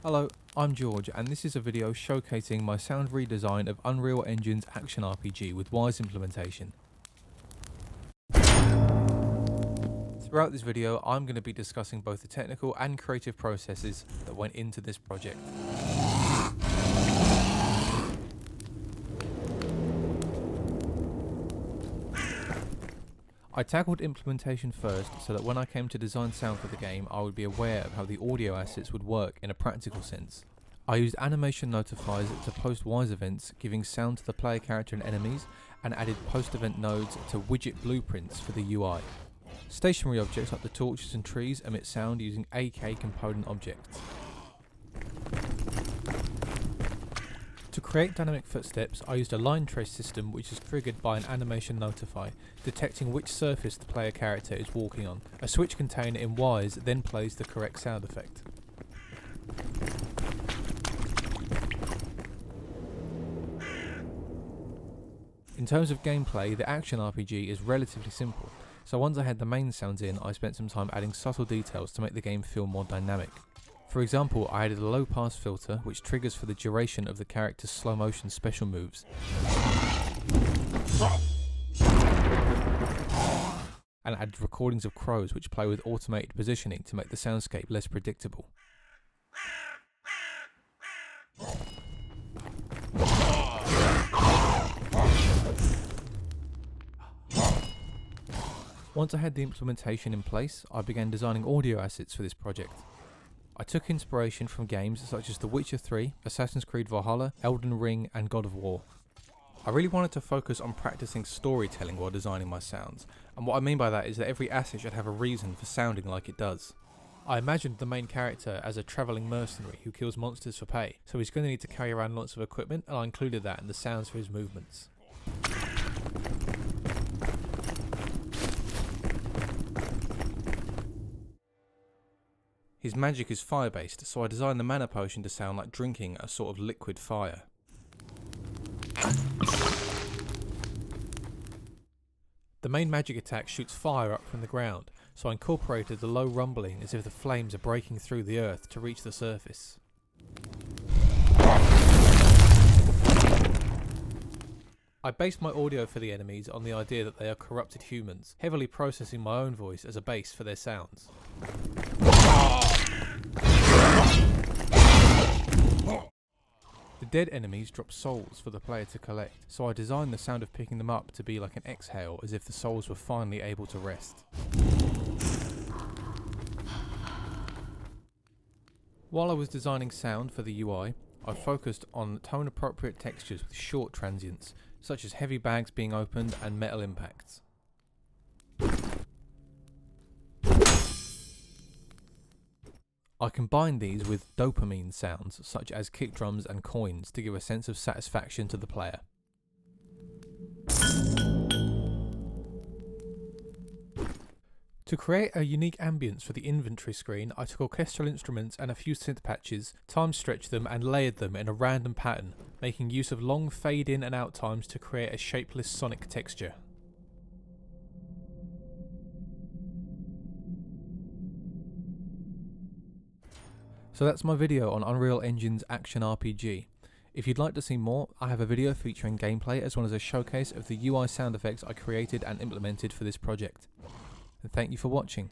Hello, I'm George and this is a video showcasing my sound redesign of Unreal Engine's action RPG with Wwise implementation. Throughout this video I'm going to be discussing both the technical and creative processes that went into this project. I tackled implementation first so that when I came to design sound for the game I would be aware of how the audio assets would work in a practical sense. I used animation notifiers to post Wwise events giving sound to the player character and enemies, and added post event nodes to widget blueprints for the UI. Stationary objects like the torches and trees emit sound using AK component objects. To create dynamic footsteps, I used a line trace system which is triggered by an animation notify, detecting which surface the player character is walking on. A switch container in Wwise then plays the correct sound effect. In terms of gameplay, the action RPG is relatively simple, so once I had the main sounds in, I spent some time adding subtle details to make the game feel more dynamic. For example, I added a low pass filter which triggers for the duration of the character's slow motion special moves, and added recordings of crows which play with automated positioning to make the soundscape less predictable. Once I had the implementation in place, I began designing audio assets for this project. I took inspiration from games such as The Witcher 3, Assassin's Creed Valhalla, Elden Ring and God of War. I really wanted to focus on practicing storytelling while designing my sounds, and what I mean by that is that every asset should have a reason for sounding like it does. I imagined the main character as a travelling mercenary who kills monsters for pay, so he's going to need to carry around lots of equipment, and I included that in the sounds for his movements. His magic is fire based, so I designed the mana potion to sound like drinking a sort of liquid fire. The main magic attack shoots fire up from the ground, so I incorporated the low rumbling as if the flames are breaking through the earth to reach the surface. I based my audio for the enemies on the idea that they are corrupted humans, heavily processing my own voice as a base for their sounds. The dead enemies drop souls for the player to collect, so I designed the sound of picking them up to be like an exhale, as if the souls were finally able to rest. While I was designing sound for the UI, I focused on tone appropriate textures with short transients, such as heavy bags being opened and metal impacts. I combined these with dopamine sounds such as kick drums and coins to give a sense of satisfaction to the player. To create a unique ambience for the inventory screen, I took orchestral instruments and a few synth patches, time stretched them and layered them in a random pattern, making use of long fade in and out times to create a shapeless sonic texture. So that's my video on Unreal Engine's action RPG. If you'd like to see more, I have a video featuring gameplay as well as a showcase of the UI sound effects I created and implemented for this project. And thank you for watching.